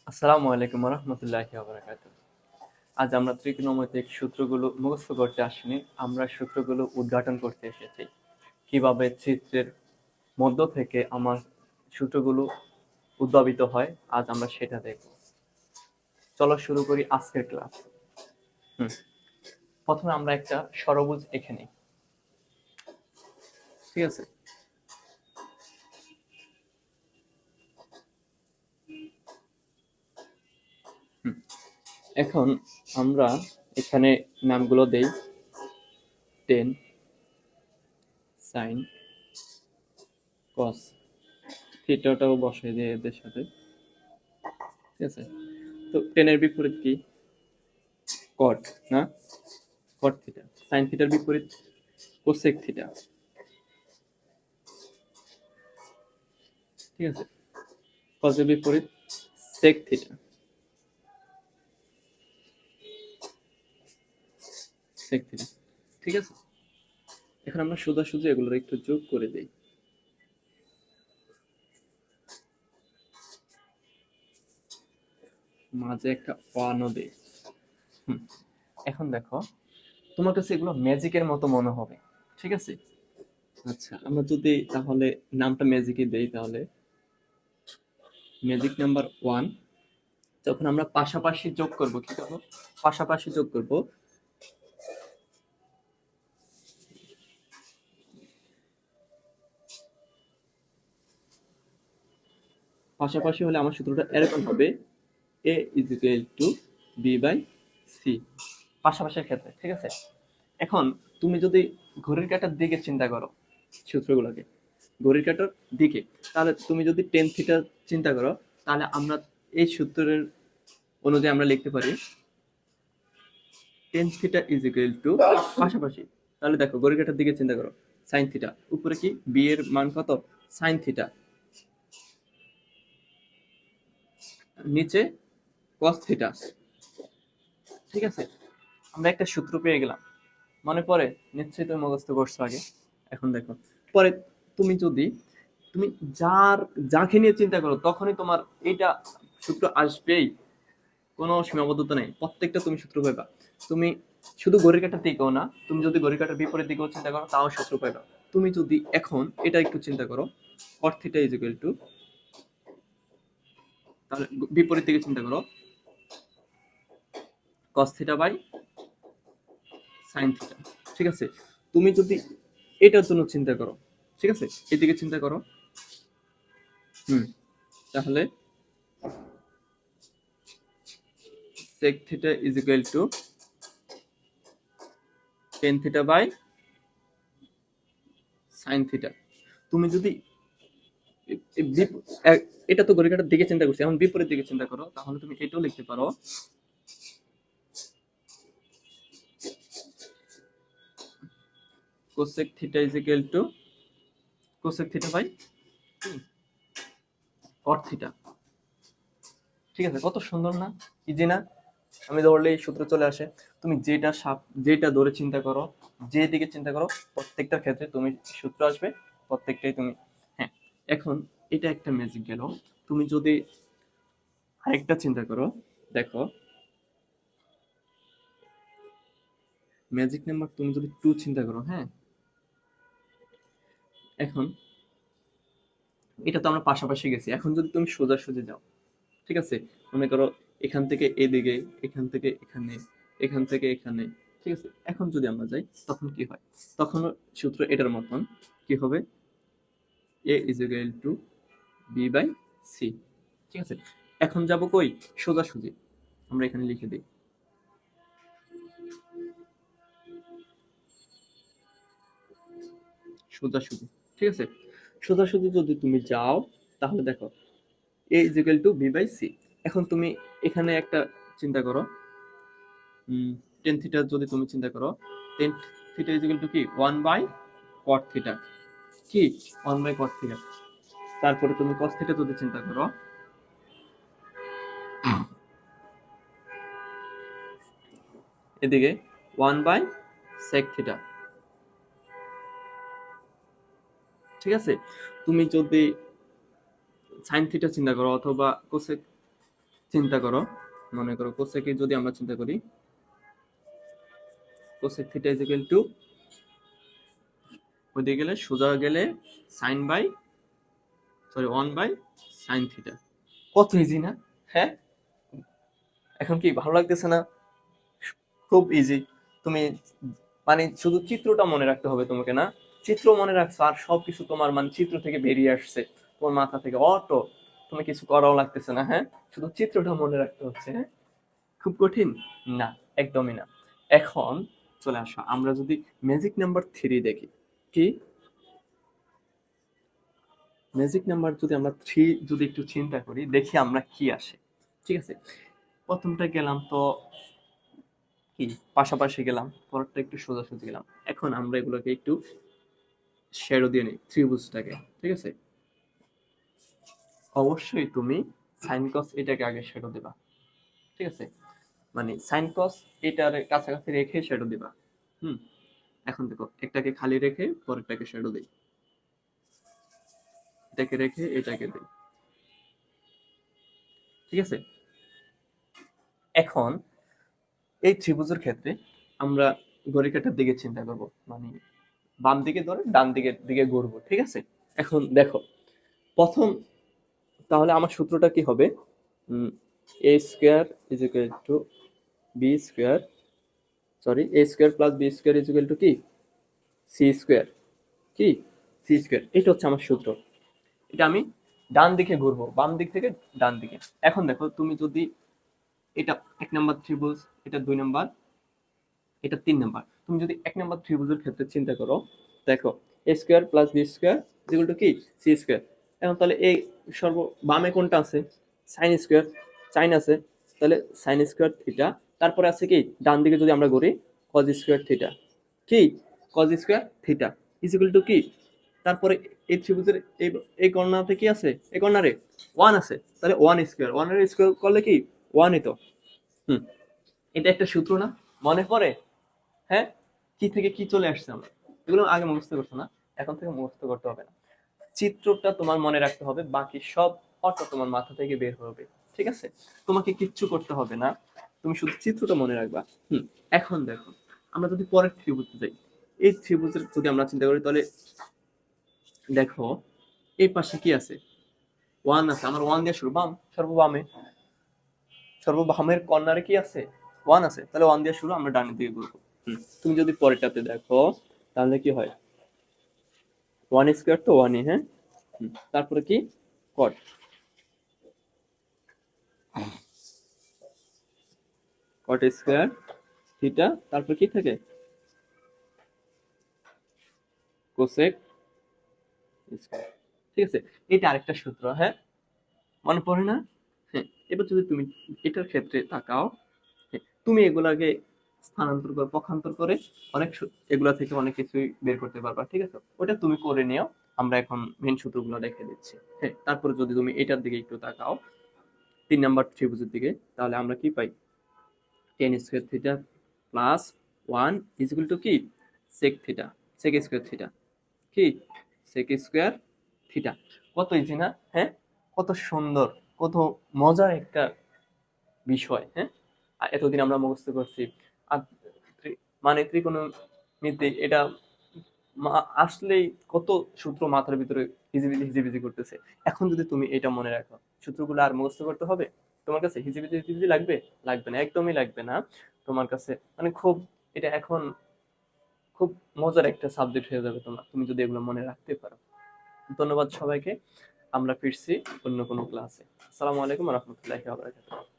আসসালামু আলাইকুম রহমতুল্লাহি বারাকাতুহু। আজ আমরা ত্রিকোণমিতিক সূত্রগুলো মুখস্থ করতে আসিনি, আমরা সূত্রগুলো উদ্ঘাটন করতে এসেছি। কিভাবে চিত্রের মধ্য থেকে আমার সূত্রগুলো উদ্ভাবিত হয়, আজ আমরা সেটা দেখব। চলো শুরু করি আজকের ক্লাস। প্রথমে আমরা একটা ষড়ভুজ এঁকে নিই, ঠিক আছে? এখন আমরা এখানে নামগুলো দেই, টেন, সাইন, কস, থিটাটাও বসাই দিই এদের সাথে, ঠিক আছে? তো টেনের বিপরীত কি? কট, না? কট থিটা। সাইন থিটার বিপরীত কোসেক থিটা, ঠিক আছে? কজের বিপরীত সেক থিটা, সেক থিটা, ঠিক আছে? এখন আমরা সোজাসুজি এগুলোর একটু যোগ করে দেই। মাঝে একটা ওয়ানও দেই। এখন দেখো, তোমার কাছে এগুলো ম্যাজিকের মতো মনে হবে, ঠিক আছে? আচ্ছা, আমরা যদি তাহলে নামটা ম্যাজিকই দেই, তাহলে ম্যাজিক নাম্বার ওয়ান। যখন আমরা পাশাপাশি যোগ করব, কি করবো? পাশাপাশি যোগ করব। পাশাপাশি হলে আমার সূত্রটা এরকম হবে, A is equal to B by C, পাশাপাশির ক্ষেত্রে, ঠিক আছে? এখন তুমি যদি ঘড়ির কাঁটার দিকে চিন্তা করো সূত্রগুলোকে, ঘড়ির কাঁটার দিকে, তাহলে তুমি যদি টেন থিটা চিন্তা করো, তাহলে আমরা এই সূত্রের অনুযায়ী আমরা লিখতে পারি ten theta is equal two পাশাপাশি। তাহলে দেখো ঘড়ির কাঁটার দিকে চিন্তা করো, সাইন থিটা, উপরে কি বি এর মান কত? সাইন থিটা, নিচে কস থিটা, ঠিক আছে? আমরা একটা সূত্র পেয়ে গেলাম, মনে পড়ে? নিশ্চয়ই তুমি মুখস্থ করছো আগে। এখন দেখো, পরে তুমি যদি তুমি যার যাকে নিয়ে চিন্তা করো, তখনই তোমার এইটা সূত্র আসবেই, কোনো সীমাবদ্ধতা নেই, প্রত্যেকটা তুমি সূত্র পাইবা। তুমি শুধু ঘড়ির কাঁটার দিকেও না, তুমি যদি ঘড়ির কাঁটার বিপরীত দিকেও চিন্তা করো, তাও সূত্র পাইবা। তুমি যদি এখন এটা একটু চিন্তা করো, cot theta is equal to, তাহলে বিপরীত দিকে চিন্তা করো, cos theta by sine theta, ঠিক আছে? তুমি যদি এটার জন্য চিন্তা করো, ঠিক আছে, এদিকে চিন্তা করো, তাহলে sec theta is equal to tan theta by sine theta. তুমি যদি এটা তো ঘড়ির কাঁটার দিকে চিন্তা করছি, এখন বিপরীত দিকে চিন্তা করো, তাহলে তুমি এটাও লিখতে পারো, cosec theta is equal to cosec theta by cot theta, ঠিক আছে? কত সুন্দর না, ইজি না? আমি ধরলে এই সূত্র চলে আসে। তুমি যেটা ধরে চিন্তা করো, যে দিকে চিন্তা করো, প্রত্যেকটার ক্ষেত্রে তুমি সূত্র আসবে, প্রত্যেকটাই তুমি। হ্যাঁ, এখন এটা একটা ম্যাজিক গেল। তুমি যদি আরেকটা চিন্তা করো, দেখো ম্যাজিক নাম্বার তুমি যদি টু চিন্তা করো, হ্যাঁ, এখন এটা তো আমরা পাশাপাশি গেছি, এখন যদি তুমি সোজাসুজি যাও, ঠিক আছে? মনে করো এখান থেকে এদিকে, এখান থেকে এখানে, এখান থেকে এখানে, ঠিক আছে? এখন যদি আমরা যাই, তখন কি হয়? তখন সূত্র এটার মতন, কি হবে? A is equal to B by C, ঠিক আছে? এখন যাব কই? সোজাসুজি। আমরা এখানে লিখে দিই সোজাসুজি, ঠিক আছে? সোজাসুজি যদি তুমি যাও, তাহলে দেখো A is equal to B by C. এখন তুমি এখানে একটা চিন্তা করো, টেন থিটা যদি তুমি চিন্তা করো, tan theta is equal to কি? ওয়ান বাই কট থিটা, কি? One by cot theta. তারপরে তুমি কস থিটা যদি চিন্তা করো, এদিকে ওয়ান বাই সেক থিটা, ঠিক আছে? তুমি যদি সাইন থিটা চিন্তা করো অথবা কোসেক চিন্তা করো, মনে করো কোসেকে যদি আমরা চিন্তা করি, cosec theta is equal to, ওইদিকে গেলে সোজা গেলে sine by, sorry 1/sin theta. কত ইজি না? হ্যাঁ, এখন কি ভালো লাগতেছে না? খুব ইজি। তুমি মানে শুধু চিত্রটা মনে রাখতে হবে তোমাকে, না চিত্র মনে রাখছো আর সবকিছু তোমার মানে চিত্র থেকে বেরিয়ে আসছে তোমার মাথা থেকে অটো, তুমি কিছু করাও লাগতেছে না। হ্যাঁ, শুধু চিত্রটা মনে রাখতে হচ্ছে। হ্যাঁ, খুব কঠিন না, একদমই না। এখন চলে আসো, আমরা যদি ম্যাজিক নাম্বার 3 দেখি, কি ম্যাজিক নাম্বার যদি আমরা 3 যদি একটু চিন্তা করি, দেখি আমরা কি আসে। ঠিক আছে, প্রথমটা গেলাম তো কি পাশাপাশি গেলাম, পরেরটা একটু সোজাসুজি গেলাম। এখন আমরা এগুলোকে একটু শ্যাডো দিয়ে নিই ত্রিভুজটাকে। ঠিক আছে, অবশ্যই তুমি সাইন কস এটাকে আগে শ্যাডো দিবা। ঠিক আছে, মানে সাইন কস এটার কাছাকাছি রেখে শ্যাডো দিবা। হুম, এখন দেখো একটাকে খালি রেখে পরেরটাকে শ্যাডো দিই, এটাকে রেখে এটাকে দিই। ঠিক আছে, এখন এই ত্রিভুজের ক্ষেত্রে আমরা ঘড়ি কাঁটার দিকে চিন্তা করব, মানে বাম দিকে ধরে ডান দিকের দিকে ঘুরবো। ঠিক আছে, এখন দেখো প্রথম, তাহলে আমার সূত্রটা কি হবে? A square is equal to B square, sorry A square plus B square is equal to কি সি স্কোয়ার, কি সি স্কোয়ার। এটা হচ্ছে আমার সূত্র। এটা আমি ডান দিকে ঘুরবো, বাম দিক থেকে ডান দিকে। এখন দেখো তুমি যদি এটা 1 নম্বর ত্রিভুজ, এটা 2 নম্বর, এটা 3 নম্বর, তুমি যদি 1 নম্বর ত্রিভুজের ক্ষেত্রে চিন্তা করো, দেখো A square plus B square equal to কি সি স্কোয়ার। এখন তাহলে এই সর্ব বামে কোনটা আছে? সাইন স্কোয়ার, সাইন আছে, তাহলে সাইন স্কোয়ার থিটা। তারপরে আছে কি ডান দিকে যদি আমরা করি কজ স্কোয়ার থিটা, কি cos square theta is equal to কি, তারপরে এই ত্রিভুজের এই এই কর্নারতে কি আছে? এই কর্নারে 1 আছে, তাহলে 1 স্কোয়ার, 1 স্কোয়ার করলে কি 1ই তো। হুম, এটা একটা সূত্র না, মনে পড়ে? হ্যাঁ, কি থেকে কি চলে আসছে আমরা, এগুলো আগে মুখস্থ করছো না, এখন থেকে মুখস্থ করতে হবে না। চিত্রটা তোমার মনে রাখতে হবে, বাকি সব অটো তোমার মাথা থেকে বের হবে। ঠিক আছে, তোমাকে কিচ্ছু করতে হবে না, তুমি শুধু চিত্রটা মনে রাখবা। এখন দেখো আমরা যদি পরের ত্রিভুজে যাই, এই ত্রিভুজের যদি আমরা চিন্তা করি, তাহলে দেখো এই পাশে কি আছে? 1 আছে, আমার 1 দিয়ে শুরু, বাম সর্ববামে, সর্ববামের কর্নারে কি আছে? 1 আছে, তাহলে 1 দিয়ে শুরু, আমরা ডানের দিকে ঘুরবো। তুমি যদি পরেরটাতে দেখো তাহলে কি হয়? 1 স্কোয়ার তো 1ই, হ্যাঁ। তারপরে কি কট, কট স্কোয়ার থিটা, তারপর কি থাকে কোসেক স্কোয়ার। ঠিক আছে, এটা আরেকটা সূত্র। হ্যাঁ, মনে পড়ে না? হ্যাঁ, এবার যদি তুমি এটার ক্ষেত্রে তাকাও, তুমি এগুলাকে স্থানান্তর করে পক্ষান্তর করে অনেক এগুলা থেকে অনেক কিছুই বের করতে পারবা। ঠিক আছে, ওটা তুমি করে নিও, আমরা এখন মেন সূত্রগুলো রেখে দিচ্ছি। হ্যাঁ, তারপরে যদি তুমি এটার দিকে একটু তাকাও 3 নম্বর ত্রিভুজের দিকে, তাহলে আমরা কি পাই? Tan square theta plus 1 is equal to কি sec theta, sec square theta, কি সেক স্কোয়ার থিটা। কত ইজি না? হ্যাঁ, কত সুন্দর, কত মজার একটা বিষয়। হ্যাঁ, আর এতদিন আমরা মুখস্থ করছি, আর মানে ত্রিকোণমিতি এটা আসলেই কত সূত্র মাথার ভিতরে হিজিবিজি হিজিবিজি করতেছে। এখন যদি তুমি এটা মনে রাখো, সূত্রগুলো আর মুখস্থ করতে হবে তোমার কাছে হিজিবিজি হিজিবিজি লাগবে? লাগবে না, একদমই লাগবে না তোমার কাছে। মানে খুব, এটা এখন খুব মজার একটা সাবজেক্ট হয়ে যাবে তোমার, তুমি যদি এগুলো মনে রাখতে পারো। ধন্যবাদ সবাইকে, আমরা ফিরছি অন্য কোনো ক্লাসে। আসসালামু আলাইকুম ওয়া রাহমাতুল্লাহি ওয়া বারাকাতুহু।